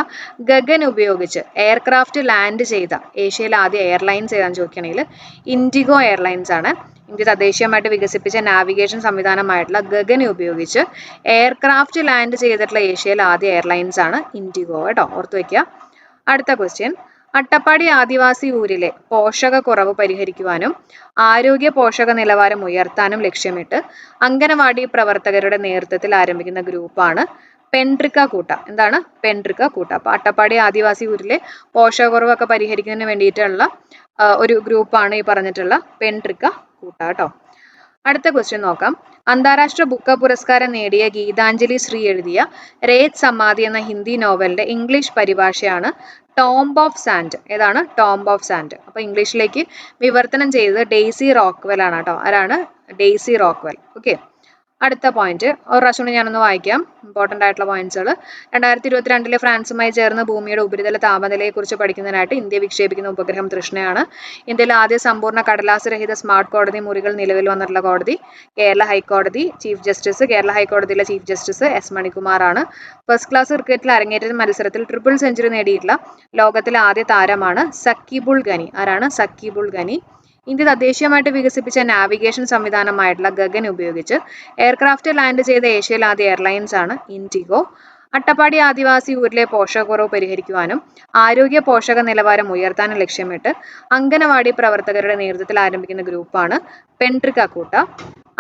ഗഗൻ ഉപയോഗിച്ച് എയർക്രാഫ്റ്റ് ലാൻഡ് ചെയ്ത ഏഷ്യയിലെ ആദ്യ എയർലൈൻസ് ഏതാണെന്ന് ചോദിക്കുകയാണെങ്കിൽ ഇൻഡിഗോ എയർലൈൻസ് ആണ്. ഇന്ത്യ തദ്ദേശീയമായിട്ട് വികസിപ്പിച്ച നാവിഗേഷൻ സംവിധാനമായിട്ടുള്ള ഗഗൻ ഉപയോഗിച്ച് എയർക്രാഫ്റ്റ് ലാൻഡ് ചെയ്തിട്ടുള്ള ഏഷ്യയിലെ ആദ്യ എയർലൈൻസ് ആണ് ഇൻഡിഗോ കേട്ടോ. ഓർത്ത് വയ്ക്കുക. അടുത്ത ക്വസ്റ്റ്യൻ, അട്ടപ്പാടി ആദിവാസി ഊരിലെ പോഷകക്കുറവ് പരിഹരിക്കുവാനും ആരോഗ്യ പോഷക നിലവാരം ഉയർത്താനും ലക്ഷ്യമിട്ട് അംഗനവാടി പ്രവർത്തകരുടെ നേതൃത്വത്തിൽ ആരംഭിക്കുന്ന ഗ്രൂപ്പാണ് പെൻട്രിക്ക കൂട്ട. എന്താണ്? പെൻട്രിക്ക കൂട്ട. അപ്പൊ അട്ടപ്പാടി ആദിവാസി ഊരിലെ പോഷകക്കുറവൊക്കെ പരിഹരിക്കുന്നതിന് വേണ്ടിയിട്ടുള്ള ഒരു ഗ്രൂപ്പാണ് ഈ പറഞ്ഞിട്ടുള്ള പെൻട്രിക്ക കൂട്ട കേട്ടോ. അടുത്ത ക്വസ്റ്റ്യൻ നോക്കാം. അന്താരാഷ്ട്ര ബുക്ക് പുരസ്കാരം നേടിയ ഗീതാഞ്ജലി ശ്രീ എഴുതിയ രേത് സമാധി എന്ന ഹിന്ദി നോവലിന്റെ ഇംഗ്ലീഷ് പരിഭാഷയാണ് ടോംബ് ഓഫ് സാൻഡ്. ഏതാണ്? Tomb of sand. അപ്പൊ ഇംഗ്ലീഷിലേക്ക് വിവർത്തനം ചെയ്തത് ഡെയ്സി റോക്ക്വെൽ ആണ് കേട്ടോ. ആരാണ്? Daisy Rockwell. ഓക്കെ. അടുത്ത പോയിന്റ് ഒരു പ്രാവശ്യം ഞാനൊന്ന് വായിക്കാം, ഇമ്പോർട്ടൻ്റ് ആയിട്ടുള്ള പോയിന്റ്സുകൾ. 2022 ഫ്രാൻസുമായി ചേർന്ന് ഭൂമിയുടെ ഉപരിതല താപനിലയെക്കുറിച്ച് പഠിക്കുന്നതിനായിട്ട് ഇന്ത്യ വിക്ഷേപിക്കുന്ന ഉപഗ്രഹം തൃഷ്ണയാണ്. ഇന്ത്യയിലെ ആദ്യ സമ്പൂർണ്ണ കടലാസ് രഹിത സ്മാർട്ട് കോടതി മുറികൾ നിലവിൽ വന്നിട്ടുള്ള കോടതി കേരള ഹൈക്കോടതി. കേരള ഹൈക്കോടതിയിലെ ചീഫ് ജസ്റ്റിസ് S മണികുമാർ ആണ്. ഫസ്റ്റ് ക്ലാസ് ക്രിക്കറ്റിൽ അരങ്ങേറ്റ മത്സരത്തിൽ ട്രിപ്പിൾ സെഞ്ചുറി നേടിയിട്ടുള്ള ലോകത്തിലെ ആദ്യ താരമാണ് സക്കീബുൾ ഗനി. ആരാണ്? സക്കീബുൾ ഗനി. ഇന്ത്യ തദ്ദേശീയമായിട്ട് വികസിപ്പിച്ച നാവിഗേഷൻ സംവിധാനമായിട്ടുള്ള ഗഗൻ ഉപയോഗിച്ച് എയർക്രാഫ്റ്റ് ലാൻഡ് ചെയ്ത ഏഷ്യയിലെ ആദ്യ എയർലൈൻസ് ആണ് ഇൻഡിഗോ. അട്ടപ്പാടി ആദിവാസി ഊരിലെ പോഷകക്കുറവ് പരിഹരിക്കുവാനും ആരോഗ്യ പോഷക നിലവാരം ഉയർത്താനും ലക്ഷ്യമിട്ട് അംഗനവാടി പ്രവർത്തകരുടെ നേതൃത്വത്തിൽ ആരംഭിക്കുന്ന ഗ്രൂപ്പാണ് പെൻട്രിക്ക കൂട്ട.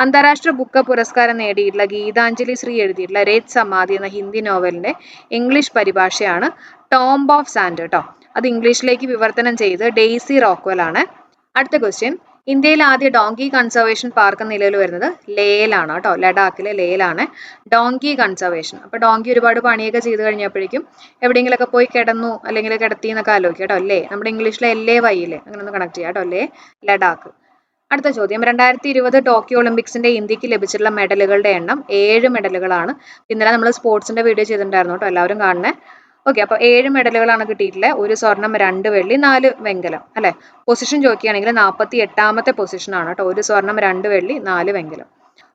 അന്താരാഷ്ട്ര ബുക്ക് പുരസ്കാരം നേടിയിട്ടുള്ള ഗീതാഞ്ജലി ശ്രീ എഴുതിയിട്ടുള്ള രേത് സമാധി എന്ന ഹിന്ദി നോവലിന്റെ ഇംഗ്ലീഷ് പരിഭാഷയാണ് ടോംബ് ഓഫ് സാൻഡ് കേട്ടോ. അത് ഇംഗ്ലീഷിലേക്ക് വിവർത്തനം ചെയ്ത് ഡെയ്സി റോക്ക്വെൽ ആണ്. അടുത്ത ക്വസ്റ്റ്യൻ, ഇന്ത്യയിൽ ആദ്യ ഡോങ്കി കൺസർവേഷൻ പാർക്ക് നിലവിൽ വരുന്നത് ലേയിലാണ് കേട്ടോ. ലഡാക്കിലെ ലേയിലാണ് ഡോങ്കി കൺസർവേഷൻ. അപ്പൊ ഡോങ്കി ഒരുപാട് പണിയൊക്കെ ചെയ്ത് കഴിഞ്ഞപ്പോഴേക്കും എവിടെയെങ്കിലൊക്കെ പോയി കിടന്നു അല്ലെങ്കിൽ കിടത്തി എന്നൊക്കെ ആലോചിക്കുക കേട്ടോ. ലേ നമ്മുടെ ഇംഗ്ലീഷിലെ LA അങ്ങനെ ഒന്ന് കണക്ട് ചെയ്യാം കേട്ടോ. ലേ, ലഡാക്ക്. അടുത്ത ചോദ്യം, 2020 ടോക്കിയോ ഒളിമ്പിക്സിന്റെ ഇന്ത്യക്ക് ലഭിച്ചിട്ടുള്ള മെഡലുകളുടെ എണ്ണം 7 മെഡലുകളാണ്. ഇന്നലെ നമ്മൾ സ്പോർട്സിന്റെ വീഡിയോ ചെയ്തിട്ടുണ്ടായിരുന്നു കേട്ടോ, എല്ലാവരും കാണണേ. ഓക്കെ, അപ്പൊ 7 മെഡലുകളാണ് കിട്ടിയിട്ടുള്ളത്. 1 സ്വർണം, 2 വെള്ളി, 4 വെങ്കലം അല്ലെ. പൊസിഷൻ ചോദിക്കുകയാണെങ്കിൽ 48ാമത്തെ പൊസിഷൻ ആണ് കേട്ടോ. 1 സ്വർണം, 2 വെള്ളി, 4 വെങ്കലം.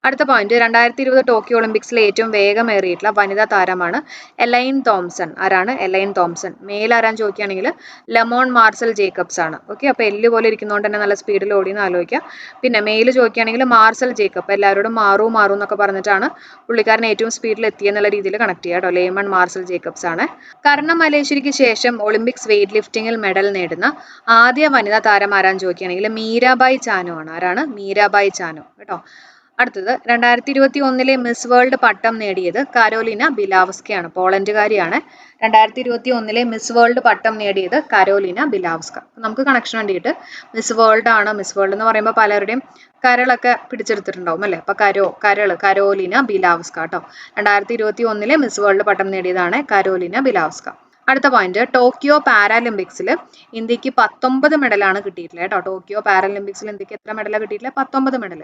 അടുത്ത പോയിന്റ് 2020 ടോക്കിയോ ഒളിമ്പിക്സിൽ ഏറ്റവും വേഗമേറിയിട്ടുള്ള വനിതാ താരമാണ് എലൈൻ തോംസൺ. ആരാണ്? Elaine Thompson. മെയിൽ ആരാൻ ചോദിക്കുകയാണെങ്കിൽ ലെമോൺ മാർസൽ ജേക്കബ്സ് ആണ്. ഓക്കെ, അപ്പോൾ എല്ല് പോലെ ഇരിക്കുന്നതുകൊണ്ട് തന്നെ നല്ല സ്പീഡിൽ ഓടിയെന്ന് ആലോചിക്കുക. പിന്നെ മെയിൽ ചോദിക്കുകയാണെങ്കിൽ മാർസൽ ജേക്കബ്. എല്ലാവരോടും മാറൂ എന്നൊക്കെ പറഞ്ഞിട്ടാണ് പുള്ളിക്കാരൻ ഏറ്റവും സ്പീഡിൽ എത്തിയെന്നുള്ള രീതിയിൽ കണക്ട് ചെയ്യുക കേട്ടോ. ലേമൺ മാർസൽ ജേക്കബ്സ് ആണ്. കർണ മലേശ്വരിക്ക് ശേഷം ഒളിമ്പിക്സ് വെയ്റ്റ് ലിഫ്റ്റിംഗിൽ മെഡൽ നേടുന്ന ആദ്യ വനിതാ താരം ആരാൻ ചോദിക്കുകയാണെങ്കിൽ മീരാബായ് ചാനു ആണ്. ആരാണ്? മീരാബായ് ചാനു കേട്ടോ. അടുത്തത് 2021 മിസ് വേൾഡ് പട്ടം നേടിയത് കരോലിന ബിലാവ്സ്കയാണ്. പോളണ്ടുകാരിയാണ്. 2021 മിസ് വേൾഡ് പട്ടം നേടിയത് കരോലിന ബിലാവ്സ്ക. നമുക്ക് കണക്ഷൻ വേണ്ടിയിട്ട് മിസ് വേൾഡ് ആണ്. മിസ് വേൾഡ് എന്ന് പറയുമ്പോൾ പലരുടെയും കരളൊക്കെ പിടിച്ചെടുത്തിട്ടുണ്ടാവും അല്ലേ? അപ്പൊ കരോലിന ബിലാവ്സ്ക കേട്ടോ. 2021 മിസ് വേൾഡ് പട്ടം നേടിയതാണ് കരോലിന ബിലാവ്സ്ക. അടുത്ത പോയിന്റ്, ടോക്കിയോ പാരാലിമ്പിക്സിൽ ഇന്ത്യക്ക് 19 മെഡലാണ് കിട്ടിയിട്ടുള്ളത് കേട്ടോ. ടോക്കിയോ പാരാലിമ്പിക്സിൽ ഇന്ത്യക്ക് എത്ര മെഡലാണ് കിട്ടിയിട്ടുള്ളത്? 19 മെഡൽ.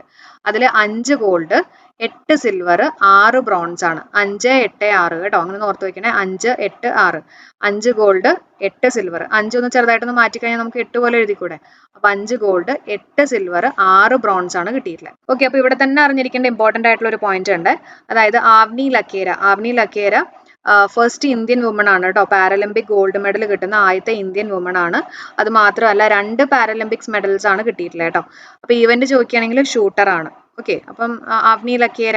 അതിൽ 5 ഗോൾഡ്, 8 സിൽവർ, 6 ബ്രോൺസ് ആണ്. 5, 8, 6 കേട്ടോ. അങ്ങനെ ഓർത്ത് വെക്കണേ. 5, 8, 6. 5 ഗോൾഡ്, 8 സിൽവർ. 5 ഒന്ന് ചെറുതായിട്ടൊന്ന് മാറ്റിക്കഴിഞ്ഞാൽ നമുക്ക് 8 പോലെ എഴുതിക്കൂടെ? അപ്പൊ 5 ഗോൾഡ്, 8 സിൽവർ, 6 ബ്രോൺസ് ആണ് കിട്ടിയിട്ടുള്ളത്. ഓക്കെ, അപ്പൊ ഇവിടെ തന്നെ അറിഞ്ഞിരിക്കേണ്ട ഇമ്പോർട്ടന്റ് ആയിട്ടുള്ള ഒരു പോയിന്റ് ഉണ്ട്. അതായത് ആവ്നി ലക്കേര ഫസ്റ്റ് ഇന്ത്യൻ വുമൺ ആണ് കേട്ടോ. പാരലിമ്പിക് ഗോൾഡ് മെഡൽ കിട്ടുന്ന ആദ്യത്തെ ഇന്ത്യൻ വുമൺ ആണ്. അത് മാത്രമല്ല 2 പാരലിമ്പിക്സ് മെഡൽസ് ആണ് കിട്ടിയിട്ടുള്ളത് കേട്ടോ. അപ്പൊ ഈവന്റ് ചോദിക്കുകയാണെങ്കിൽ ഷൂട്ടർ ആണ്. ഓക്കെ, അപ്പം ആവ്നി ലക്കേര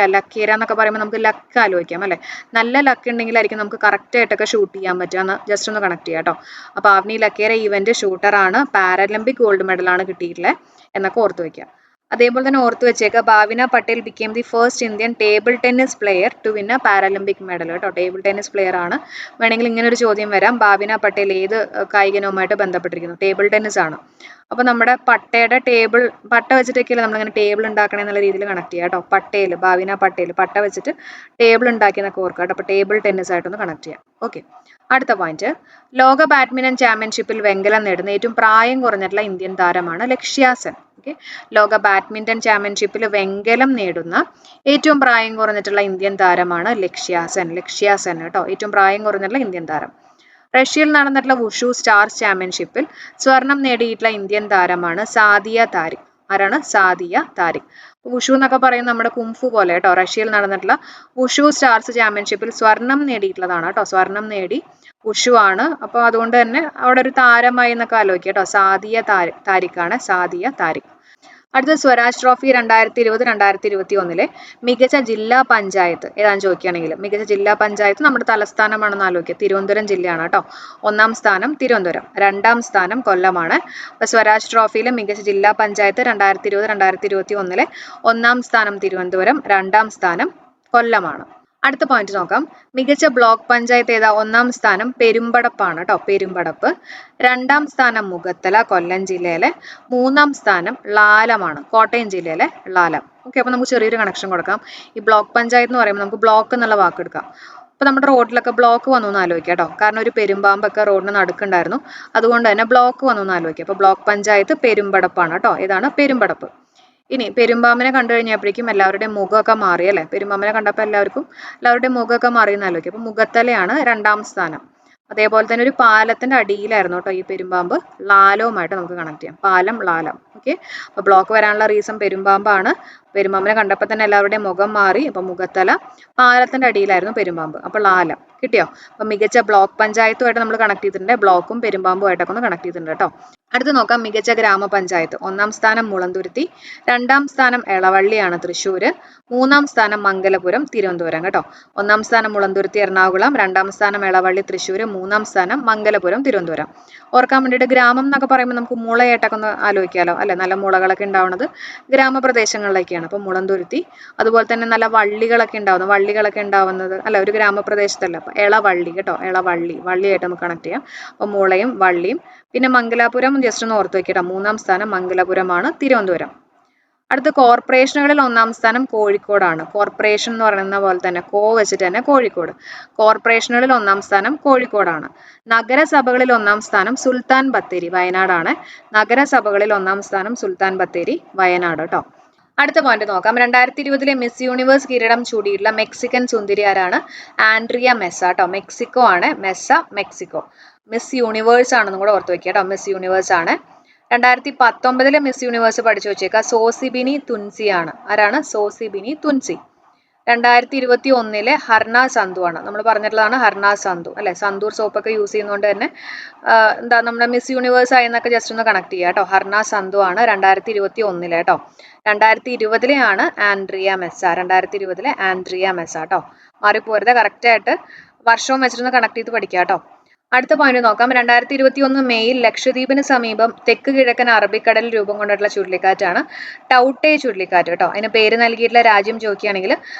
എന്നൊക്കെ പറയുമ്പോൾ നമുക്ക് ലക്ക് ആലോചിക്കാം അല്ലെ? നല്ല ലക്ക് ഉണ്ടെങ്കിലായിരിക്കും നമുക്ക് കറക്റ്റ് ആയിട്ടൊക്കെ ഷൂട്ട് ചെയ്യാൻ പറ്റുക എന്ന് ജസ്റ്റ് ഒന്ന് കണക്ട് ചെയ്യാം കേട്ടോ. അപ്പൊ ആവ്നി ലക്കേര ഈവന്റ് ഷൂട്ടർ ആണ്. പാരലിമ്പിക് ഗോൾഡ് മെഡൽ ആണ് കിട്ടിയിട്ടുള്ളത് എന്നൊക്കെ ഓർത്ത് വെക്കുക. അതേപോലെ തന്നെ ഓർത്ത് വെച്ചേക്കുക, Bhavina Patel became the first Indian table tennis player to win a Paralympic medal കേട്ടോ. ടേബിൾ ടെന്നീസ് പ്ലെയർ ആണ്. വേണമെങ്കിൽ ഇങ്ങനെ ഒരു ചോദ്യം വരാം, ഭാവിന പട്ടേൽ ഏത് കായികനവുമായിട്ട് ബന്ധപ്പെട്ടിരിക്കുന്നു? ടേബിൾ ടെന്നീസ് ആണ്. അപ്പൊ നമ്മുടെ പട്ട വെച്ചിട്ടൊക്കെയല്ലേ നമ്മളിങ്ങനെ ടേബിൾ ഉണ്ടാക്കണേ എന്നുള്ള രീതിയിൽ കണക്ട് ചെയ്യാം കേട്ടോ. ഭാവിന പട്ടേൽ പട്ട വെച്ചിട്ട് ടേബിൾ ഉണ്ടാക്കിയെന്നൊക്കെ ഓർക്കുക കേട്ടോ. അപ്പൊ ടേബിൾ ടെന്നീസ് ആയിട്ടൊന്ന് കണക്ട് ചെയ്യാം. ഓക്കെ, അടുത്ത പോയിന്റ്, ലോക ബാഡ്മിന്റൺ ചാമ്പ്യൻഷിപ്പിൽ വെങ്കലം നേടുന്ന ഏറ്റവും പ്രായം കുറഞ്ഞിട്ടുള്ള ഇന്ത്യൻ താരമാണ് ലക്ഷ്യ സെൻ. ഓക്കെ, ലോക ബാഡ്മിന്റൺ ചാമ്പ്യൻഷിപ്പിൽ വെങ്കലം നേടുന്ന ഏറ്റവും പ്രായം കുറഞ്ഞിട്ടുള്ള ഇന്ത്യൻ താരമാണ് ലക്ഷ്യ സെൻ കേട്ടോ. ഏറ്റവും പ്രായം കുറഞ്ഞിട്ടുള്ള ഇന്ത്യൻ താരം. റഷ്യയിൽ നടന്നിട്ടുള്ള വുഷു സ്റ്റാർസ് ചാമ്പ്യൻഷിപ്പിൽ സ്വർണം നേടിയിട്ടുള്ള ഇന്ത്യൻ താരമാണ് സാദിയ താരിഖ്. ആരാണ്? സാദിയ താരിഖ്. വുഷു എന്നൊക്കെ പറയുന്നത് നമ്മുടെ കുംഫു പോലെ കേട്ടോ. റഷ്യയിൽ നടന്നിട്ടുള്ള വുഷു സ്റ്റാർസ് ചാമ്പ്യൻഷിപ്പിൽ സ്വർണം നേടിയിട്ടുള്ളതാണ് കേട്ടോ. സ്വർണം നേടി വുഷു ആണ്. അപ്പോൾ അതുകൊണ്ട് തന്നെ അവിടെ ഒരു താരമായി എന്നൊക്കെ ആലോചിക്കുക കേട്ടോ. സാദിയ താരിഖാണ്. സാദിയ താരിഖ്. അടുത്ത സ്വരാജ് ട്രോഫി 2020-2021 മികച്ച ജില്ലാ പഞ്ചായത്ത് ഏതാണെന്ന് ചോദിക്കുകയാണെങ്കിൽ മികച്ച ജില്ലാ പഞ്ചായത്ത് നമ്മുടെ തലസ്ഥാനമാണെന്ന് ആലോചിക്കുക. തിരുവനന്തപുരം ജില്ലയാണ് കേട്ടോ. 1ാം സ്ഥാനം തിരുവനന്തപുരം, 2ാം സ്ഥാനം കൊല്ലമാണ്. അപ്പൊ സ്വരാജ് ട്രോഫിയിലെ മികച്ച ജില്ലാ പഞ്ചായത്ത് 2020-2021 1ാം സ്ഥാനം തിരുവനന്തപുരം, 2ാം സ്ഥാനം കൊല്ലമാണ്. അടുത്ത പോയിന്റ് നോക്കാം, മികച്ച ബ്ലോക്ക് പഞ്ചായത്ത് ഏതാ? 1ാം സ്ഥാനം പെരുമ്പടപ്പാണ് കേട്ടോ. പെരുമ്പടപ്പ്. 2ാം സ്ഥാനം മുഖത്തല കൊല്ലം ജില്ലയിലെ, 3ാം സ്ഥാനം ലാലമാണ് കോട്ടയം ജില്ലയിലെ ലാലം. ഓക്കെ, അപ്പൊ നമുക്ക് ചെറിയൊരു കണക്ഷൻ കൊടുക്കാം. ഈ ബ്ലോക്ക് പഞ്ചായത്ത് എന്ന് പറയുമ്പോൾ നമുക്ക് ബ്ലോക്ക് എന്നുള്ള വാക്ക് എടുക്കാം. അപ്പൊ നമ്മുടെ റോഡിലൊക്കെ ബ്ലോക്ക് വന്നു എന്ന് ആലോചിക്കാം കേട്ടോ. കാരണം ഒരു പെരുമ്പാമ്പൊക്കെ റോഡിന് നടുക്കുണ്ടായിരുന്നു, അതുകൊണ്ട് തന്നെ ബ്ലോക്ക് വന്നു എന്ന് ആലോചിക്കാം. അപ്പൊ ബ്ലോക്ക് പഞ്ചായത്ത് പെരുമ്പടപ്പാണ് കേട്ടോ. ഏതാണ്? പെരുമ്പടപ്പ്. ഇനി പെരുമ്പാമ്പിനെ കണ്ടു കഴിഞ്ഞപ്പോഴേക്കും എല്ലാവരുടെയും മുഖമൊക്കെ മാറി അല്ലെ? പെരുമ്പാമ്പിനെ കണ്ടപ്പോൾ എല്ലാവരുടെയും മുഖമൊക്കെ മാറി എന്ന് ആലോചിക്കും. അപ്പൊ മുഖത്തലയാണ് 2ാം സ്ഥാനം. അതേപോലെ തന്നെ ഒരു പാലത്തിന്റെ അടിയിലായിരുന്നു കേട്ടോ ഈ പെരുമ്പാമ്പ്. ലാലവുമായിട്ട് നമുക്ക് കണക്ട് ചെയ്യാം. പാലം, ലാലം. ഓക്കെ, അപ്പൊ ബ്ലോക്ക് വരാനുള്ള റീസൺ പെരുമ്പാമ്പാണ്. പെരുമ്പാമ്പിനെ കണ്ടപ്പോൾ തന്നെ എല്ലാവരുടെയും മുഖം മാറി. അപ്പൊ മുഖത്തല, പാലത്തിന്റെ അടിയിലായിരുന്നു പെരുമ്പാമ്പ്. അപ്പൊ ലാലം കിട്ടിയോ? അപ്പൊ മികച്ച ബ്ലോക്ക് പഞ്ചായത്തുമായിട്ട് നമ്മൾ കണക്ട് ചെയ്തിട്ടുണ്ട്. ബ്ലോക്കും പെരുമ്പാമ്പുമായിട്ടൊക്കെ ഒന്ന് കണക്ട് ചെയ്തിട്ടുണ്ട് കേട്ടോ. അടുത്ത് നോക്കാം, മികച്ച ഗ്രാമപഞ്ചായത്ത്. 1ാം സ്ഥാനം മുളന്തുരുത്തി, 2ാം സ്ഥാനം എളവള്ളിയാണ് തൃശ്ശൂര്, 3ാം സ്ഥാനം മംഗലപുരം തിരുവനന്തപുരം കേട്ടോ. 1ാം സ്ഥാനം മുളന്തുരുത്തി എറണാകുളം, 2ാം സ്ഥാനം എളവള്ളി തൃശ്ശൂര്, 3ാം സ്ഥാനം മംഗലപുരം തിരുവനന്തപുരം. ഓർക്കാൻ വേണ്ടിയിട്ട് ഗ്രാമം എന്നൊക്കെ പറയുമ്പോൾ നമുക്ക് മുളയായിട്ടൊക്കെ ഒന്ന് ആലോചിക്കാമല്ലോ അല്ലെ? നല്ല മുളകളൊക്കെ ഉണ്ടാവുന്നത് ഗ്രാമപ്രദേശങ്ങളിലേക്കാണ്. അപ്പൊ മുളന്തുരുത്തി. അതുപോലെ തന്നെ നല്ല വള്ളികളൊക്കെ ഉണ്ടാവുന്നത് അല്ല ഒരു ഗ്രാമപ്രദേശത്തല്ല. അപ്പൊ എളവള്ളി കേട്ടോ. വള്ളിയായിട്ട് നമുക്ക് കണക്ട് ചെയ്യാം. അപ്പൊ മുളയും വള്ളിയും. പിന്നെ മംഗലാപുരം ജസ്റ്റ് ഒന്ന് ഓർത്ത് വെക്കട്ടോ. 3ാം സ്ഥാനം മംഗലപുരമാണ് തിരുവനന്തപുരം. അടുത്ത കോർപ്പറേഷനുകളിൽ 1ാം സ്ഥാനം കോഴിക്കോടാണ്. കോർപ്പറേഷൻ എന്ന് പറയുന്ന പോലെ തന്നെ വെച്ചിട്ട് തന്നെ കോഴിക്കോട്. കോർപ്പറേഷനുകളിൽ 1ാം സ്ഥാനം കോഴിക്കോടാണ്. നഗരസഭകളിൽ 1ാം സ്ഥാനം സുൽത്താൻ ബത്തേരി വയനാടാണ്. നഗരസഭകളിൽ 1ാം സ്ഥാനം സുൽത്താൻ ബത്തേരി വയനാട് കേട്ടോ. അടുത്ത പോയിന്റ് നോക്കാം, 2020 മിസ് യൂണിവേഴ്സ് കിരീടം ചൂടിയിട്ടുള്ള മെക്സിക്കൻ സുന്ദരി ആരാണ്? ആൻഡ്രിയ മെസ്സ കേട്ടോ. മെക്സിക്കോ ആണ്. മെക്സിക്കോ. മിസ് യൂണിവേഴ്സ് ആണെന്നും കൂടെ ഓർത്ത് വെക്കുക കേട്ടോ. മിസ് യൂണിവേഴ്സ് ആണ്. 2019 മിസ് യൂണിവേഴ്സ് പഠിച്ചു വെച്ചേക്കുക സോസിബിനി തുൻസി ആണ്. ആരാണ്? Zozibini Tunzi. 2021 ഹർണ സന്ധു ആണ്. നമ്മൾ പറഞ്ഞിട്ടുള്ളതാണ് ഹർണ സന്ധു അല്ലെ. സന്തൂർ സോപ്പൊക്കെ യൂസ് ചെയ്യുന്നതുകൊണ്ട് തന്നെ എന്താ നമ്മുടെ മിസ് യൂണിവേഴ്സ് ആയെന്നൊക്കെ ജസ്റ്റ് ഒന്ന് കണക്ട് ചെയ്യുക കേട്ടോ. ഹർണ സന്ധു ആണ് 2021 കേട്ടോ. 2020 ആണ് ആൻഡ്രിയ മെസ്സ. 2020 ആൻഡ്രിയ മെസ്സ കേട്ടോ. മാറിപ്പോരുത്, കറക്റ്റ് ആയിട്ട് വർഷവും വെച്ചിട്ടൊന്ന് കണക്ട് ചെയ്ത് പഠിക്കുക കേട്ടോ. അടുത്ത പോയിന്റ് നോക്കാം. 2021 മെയ്യിൽ ലക്ഷദ്വീപിന് സമീപം തെക്ക് കിഴക്കൻ അറബിക്കടലിൽ രൂപം കൊണ്ടിട്ടുള്ള ചുഴലിക്കാറ്റാണ് ടൗട്ടെ ചുഴലിക്കാറ്റ് കേട്ടോ. അതിന് പേര് നൽകിയിട്ടുള്ള രാജ്യം ചോദിക്കുകയാണെങ്കിൽ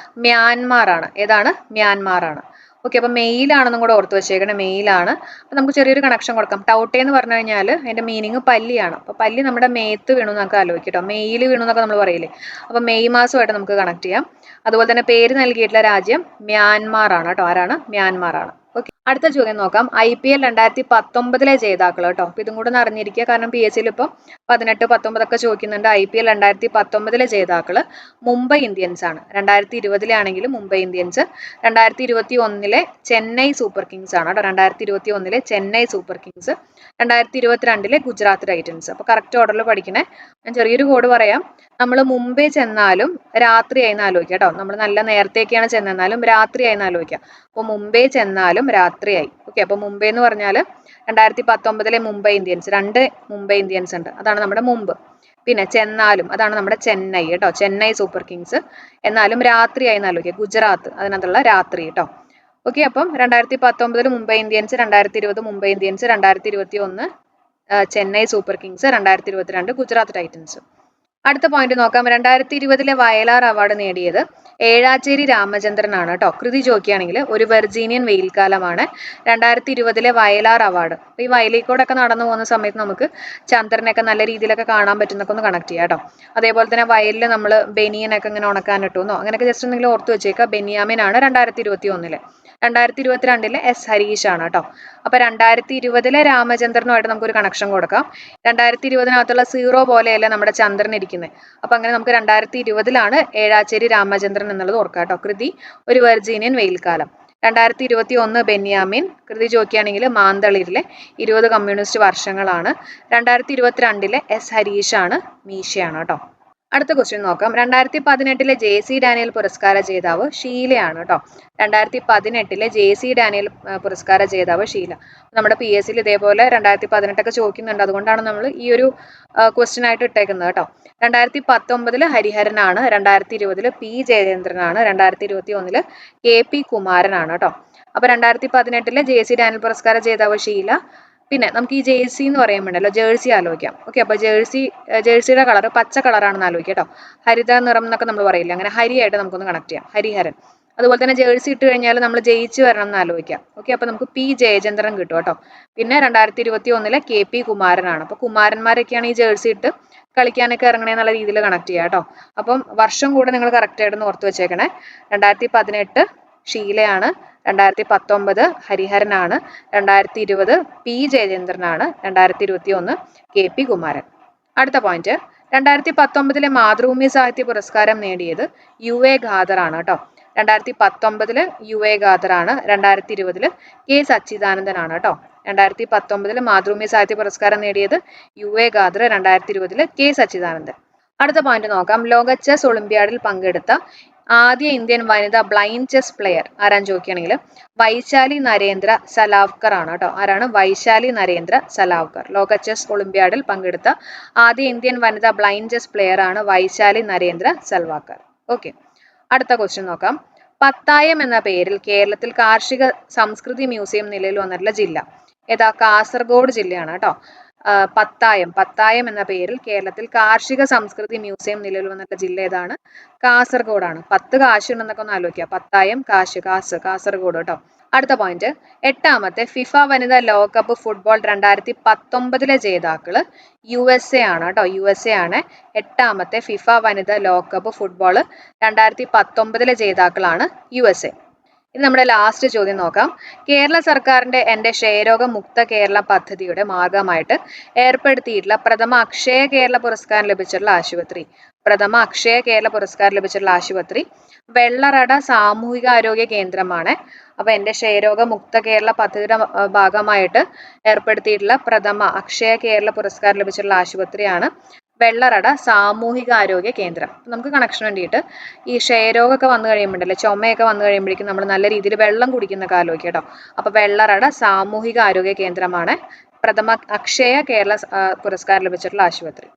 മ്യാൻമാർ ആണ്. ഏതാണ്? മ്യാൻമാർ ആണ്. ഓക്കെ, അപ്പൊ മെയിലാണെന്നും കൂടെ ഓർത്ത് വെച്ചേക്കണം. മെയിലാണ്. അപ്പൊ നമുക്ക് ചെറിയൊരു കണക്ഷൻ കൊടുക്കാം. ടൗട്ടെ എന്ന് പറഞ്ഞു കഴിഞ്ഞാൽ അതിന്റെ മീനിങ് പല്ലിയാണ്. അപ്പൊ പല്ലി നമ്മുടെ മേത്ത് വീണു എന്നൊക്കെ ആലോചിക്കും കേട്ടോ. മെയിൽ വീണു എന്നൊക്കെ നമ്മൾ പറയില്ലേ. അപ്പൊ മെയ് മാസമായിട്ട് നമുക്ക് കണക്ട് ചെയ്യാം. അതുപോലെ തന്നെ പേര് നൽകിയിട്ടുള്ള രാജ്യം മ്യാൻമാർ ആണ് കേട്ടോ. ആരാണ്? മ്യാൻമാർ ആണ്. ഓക്കെ, അടുത്ത ചോദ്യം നോക്കാം. IPL 2019 ജേതാക്കൾ കേട്ടോ. അപ്പൊ ഇതും കൂടെ ഒന്ന് അറിഞ്ഞിരിക്കുക. കാരണം PSL ഇപ്പം 18, 19 ഒക്കെ ചോദിക്കുന്നുണ്ട്. IPL 2019 ജേതാക്കള് മുംബൈ ഇന്ത്യൻസ് ആണ്. 2020 ആണെങ്കിലും Mumbai Indians. 2021 Chennai super Kings ആണ് കേട്ടോ. 2021 Chennai super Kings. 2022 Gujarat Titans. അപ്പൊ കറക്റ്റ് ഓർഡറിൽ പഠിക്കണേ. ഞാൻ ചെറിയൊരു കോഡ് പറയാം. നമ്മൾ മുംബൈ ചെന്നാലും രാത്രിയായി ആലോചിക്കുക കേട്ടോ. നമ്മൾ നല്ല നേരത്തേക്കാണ് ചെന്നാലും രാത്രിയായി ആലോചിക്കുക. അപ്പോൾ മുംബൈ ചെന്നാലും രാത്രിയായി. ഓക്കെ, അപ്പൊ മുംബൈ എന്ന് പറഞ്ഞാൽ 2019 മുംബൈ ഇന്ത്യൻസ്. 2 മുംബൈ ഇന്ത്യൻസ് ഉണ്ട്. അതാണ് നമ്മുടെ മുമ്പ്. പിന്നെ ചെന്നാലും അതാണ് നമ്മുടെ ചെന്നൈ കേട്ടോ. Chennai super Kings. എന്നാലും രാത്രിയായി ആലോചിക്കുക. ഗുജറാത്ത് അതിനകത്തുള്ള രാത്രി കേട്ടോ. ഓക്കെ, അപ്പം 2019 Mumbai Indians, 2020 Mumbai Indians, 2021 Chennai super Kings, 2022 Gujarat Titans. അടുത്ത പോയിന്റ് നോക്കാം. 2020 വയലാർ അവാർഡ് നേടിയത് ഏഴാച്ചേരി രാമചന്ദ്രൻ ആണ് കേട്ടോ. കൃതി ചോദിക്കുകയാണെങ്കിൽ ഒരു വെർജീനിയൻ വെയിൽക്കാലമാണ് 2020 വയലാർ അവാർഡ്. അപ്പൊ ഈ വയലിക്കോടൊക്കെ നടന്നു പോകുന്ന സമയത്ത് നമുക്ക് ചന്ദ്രനൊക്കെ നല്ല രീതിയിലൊക്കെ കാണാൻ പറ്റുന്നൊക്കെ ഒന്ന് കണക്ട് ചെയ്യാം കേട്ടോ. അതേപോലെ തന്നെ വയലിൽ നമ്മൾ ബനിയനൊക്കെ ഇങ്ങനെ ഉണക്കാൻ ഇട്ടുന്നോ അങ്ങനെയൊക്കെ ജസ്റ്റ് എന്തെങ്കിലും ഓർത്ത് വെച്ചേക്കുക. ബെന്യാമിൻ ആണ് 2021. 2022 S ഹരീഷ് ആണ് കേട്ടോ. അപ്പൊ 2020 രാമചന്ദ്രനുമായിട്ട് നമുക്കൊരു കണക്ഷൻ കൊടുക്കാം. 2020 സീറോ പോലെയല്ല നമ്മുടെ ചന്ദ്രൻ ഇരിക്കുന്നത്. അപ്പൊ അങ്ങനെ നമുക്ക് 2020 ഏഴാച്ചേരി രാമചന്ദ്രൻ എന്നുള്ളത് ഓർക്കാം കേട്ടോ. കൃതി ഒരു വെർജീനിയൻ വെയിൽക്കാലം. 2021 ബെന്യാമിൻ. കൃതി ചോദിക്കുകയാണെങ്കിൽ മാന്തളിരിലെ 20 കമ്മ്യൂണിസ്റ്റ് വർഷങ്ങളാണ്. 2022 S ഹരീഷ് ആണ്, മീശയാണ് കേട്ടോ. അടുത്ത ക്വസ്റ്റ്യൻ നോക്കാം. 2018 JC ഡാനിയൽ പുരസ്കാര ജേതാവ് ഷീലയാണ് കേട്ടോ. 2018 JC ഡാനിയൽ പുരസ്കാര ജേതാവ് ഷീല. നമ്മുടെ PSL ഇതേപോലെ 2018 ഒക്കെ ചോദിക്കുന്നുണ്ട്. അതുകൊണ്ടാണ് നമ്മൾ ഈ ഒരു ക്വസ്റ്റ്യൻ ആയിട്ട് ഇട്ടേക്കുന്നത് കേട്ടോ. 2019 ഹരിഹരനാണ്. 2020 P ജയചന്ദ്രനാണ്. 2021 KP കുമാരനാണ് കേട്ടോ. അപ്പൊ 2018 JC ഡാനിയൽ പുരസ്കാര ജേതാവ് ഷീല. പിന്നെ നമുക്ക് ഈ ജേഴ്സി എന്ന് പറയുമ്പോഴല്ലോ ജേഴ്സി ആലോചിക്കാം. ഓക്കെ, അപ്പൊ ജേഴ്സിയുടെ കളർ പച്ച കളറാണെന്ന് ആലോചിക്കാം കേട്ടോ. ഹരിത നിറം എന്നൊക്കെ നമ്മൾ പറയില്ല. അങ്ങനെ ഹരിയായിട്ട് നമുക്കൊന്ന് കണക്ട് ചെയ്യാം. ഹരിഹരൻ. അതുപോലെ തന്നെ ജേഴ്സി ഇട്ട് കഴിഞ്ഞാൽ നമ്മൾ ജയിച്ചു വരണം എന്ന് ആലോചിക്കാം. ഓക്കെ, അപ്പൊ നമുക്ക് P ജയചന്ദ്രൻ കിട്ടും കേട്ടോ. പിന്നെ 2021 KP കുമാരനാണ്. അപ്പൊ കുമാരന്മാരൊക്കെയാണ് ഈ ജേഴ്സി ഇട്ട് കളിക്കാനൊക്കെ ഇറങ്ങണേ എന്നുള്ള രീതിയിൽ കണക്ട് ചെയ്യാം കേട്ടോ. അപ്പം വർഷം കൂടെ നിങ്ങൾ കറക്റ്റ് ആയിട്ടൊന്ന് ഓർത്ത് വെച്ചേക്കണേ. 2018 ഷീലയാണ്. 2019 ഹരിഹരനാണ്. 2020 P ജയചന്ദ്രനാണ്. 2021 KP കുമാരൻ. അടുത്ത പോയിന്റ്, 2019 മാതൃഭൂമി സാഹിത്യ പുരസ്കാരം നേടിയത് UA ഖാദർ ആണ് കേട്ടോ. 2019 UA ഖാദർ ആണ്. 2020 K സച്ചിദാനന്ദൻ ആണ് കേട്ടോ. 2019 മാതൃഭൂമി സാഹിത്യ പുരസ്കാരം നേടിയത് UA ഖാദർ. 2020 K സച്ചിദാനന്ദൻ. അടുത്ത പോയിന്റ് നോക്കാം. ലോക ചെസ് ഒളിമ്പ്യാഡിൽ പങ്കെടുത്ത ആദ്യ ഇന്ത്യൻ വനിതാ ബ്ലൈൻഡ് ചെസ് പ്ലെയർ ആരാന്ന് ചോദിക്കുകയാണെങ്കിൽ വൈശാലി നരേന്ദ്ര സലാവ്കർ ആണ് കേട്ടോ. ആരാണ്? വൈശാലി നരേന്ദ്ര സലാവ്കർ. ലോക ചെസ് ഒളിമ്പ്യാഡിൽ പങ്കെടുത്ത ആദ്യ ഇന്ത്യൻ വനിതാ ബ്ലൈൻഡ് ചെസ് പ്ലെയർ ആണ് വൈശാലി നരേന്ദ്ര സൽവാക്കർ. ഓക്കെ, അടുത്ത ക്വസ്റ്റ്യൻ നോക്കാം. പത്തായം എന്ന പേരിൽ കേരളത്തിൽ കാർഷിക സംസ്കൃതി മ്യൂസിയം നിലയിൽ വന്നിട്ടുള്ള ജില്ല ഏതാ? കാസർഗോഡ് ജില്ലയാണ് കേട്ടോ. പത്തായം എന്ന പേരിൽ കേരളത്തിൽ കാർഷിക സംസ്കൃതി മ്യൂസിയം നിലവിൽ വന്നിട്ടുള്ള ജില്ല ഏതാണ്? കാസർഗോഡാണ്. 10 കാശ് ഉണ്ടെന്നൊക്കെ ഒന്ന് ആലോചിക്കുക. പത്തായം കാസർഗോഡ് കേട്ടോ. അടുത്ത പോയിന്റ്, 8ാമത്തെ ഫിഫ വനിതാ ലോകകപ്പ് ഫുട്ബോൾ 2019 ജേതാക്കള് USA ആണ് കേട്ടോ. USA ആണ് 8ാമത്തെ ഫിഫ വനിതാ ലോകകപ്പ് ഫുട്ബോൾ 2019 ജേതാക്കളാണ് USA. ഇത് നമ്മുടെ ലാസ്റ്റ് ചോദ്യം നോക്കാം. കേരള സർക്കാരിന്റെ എന്റെ ക്ഷയരോഗ മുക്ത കേരള പദ്ധതിയുടെ ഭാഗമായിട്ട് ഏർപ്പെടുത്തിയിട്ടുള്ള പ്രഥമ അക്ഷയ കേരള പുരസ്കാരം ലഭിച്ചിട്ടുള്ള ആശുപത്രി പ്രഥമ അക്ഷയ കേരള പുരസ്കാരം ലഭിച്ചിട്ടുള്ള ആശുപത്രി വെള്ളറട സാമൂഹിക ആരോഗ്യ കേന്ദ്രമാണ്. അപ്പൊ എന്റെ ക്ഷയരോഗ മുക്ത കേരള പദ്ധതിയുടെ ഭാഗമായിട്ട് ഏർപ്പെടുത്തിയിട്ടുള്ള പ്രഥമ അക്ഷയ കേരള പുരസ്കാരം ലഭിച്ചിട്ടുള്ള ആശുപത്രിയാണ് വെള്ളറട സാമൂഹിക ആരോഗ്യ കേന്ദ്രം. നമുക്ക് കണക്ഷൻ വേണ്ടിയിട്ട് ഈ ക്ഷയരോഗമൊക്കെ വന്നു കഴിയുമ്പോഴല്ലേ, ചുമയൊക്കെ വന്നു കഴിയുമ്പോഴേക്കും നമ്മൾ നല്ല രീതിയിൽ വെള്ളം കുടിക്കുന്ന കാലമൊക്കെ കേട്ടോ. അപ്പൊ വെള്ളറട സാമൂഹിക ആരോഗ്യ കേന്ദ്രമാണ് പ്രഥമ അക്ഷയ കേരള പുരസ്കാരം ലഭിച്ചിട്ടുള്ള ആശുപത്രി.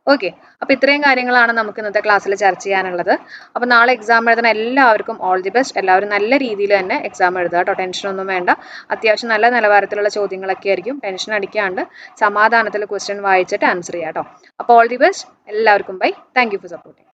ഓക്കെ, അപ്പൊ ഇത്രയും കാര്യങ്ങളാണ് നമുക്ക് ഇന്നത്തെ ക്ലാസ്സിൽ ചർച്ച ചെയ്യാനുള്ളത്. അപ്പൊ നാളെ എക്സാം എഴുതുന്ന എല്ലാവർക്കും ഓൾ ദി ബെസ്റ്റ്. എല്ലാവരും നല്ല രീതിയിൽ തന്നെ എക്സാം എഴുതുക കേട്ടോ, ടെൻഷനൊന്നും വേണ്ട. അത്യാവശ്യം നല്ല നിലവാരത്തിലുള്ള ചോദ്യങ്ങളൊക്കെ ആയിരിക്കും, ടെൻഷൻ അടിക്കാണ്ട് സമാധാനത്തിൽ ക്വസ്റ്റ്യൻ വായിച്ചിട്ട് ആൻസർ ചെയ്യാം കേട്ടോ. അപ്പോൾ ഓൾ ദി ബെസ്റ്റ് എല്ലാവർക്കും. Bye. Thank you for supporting.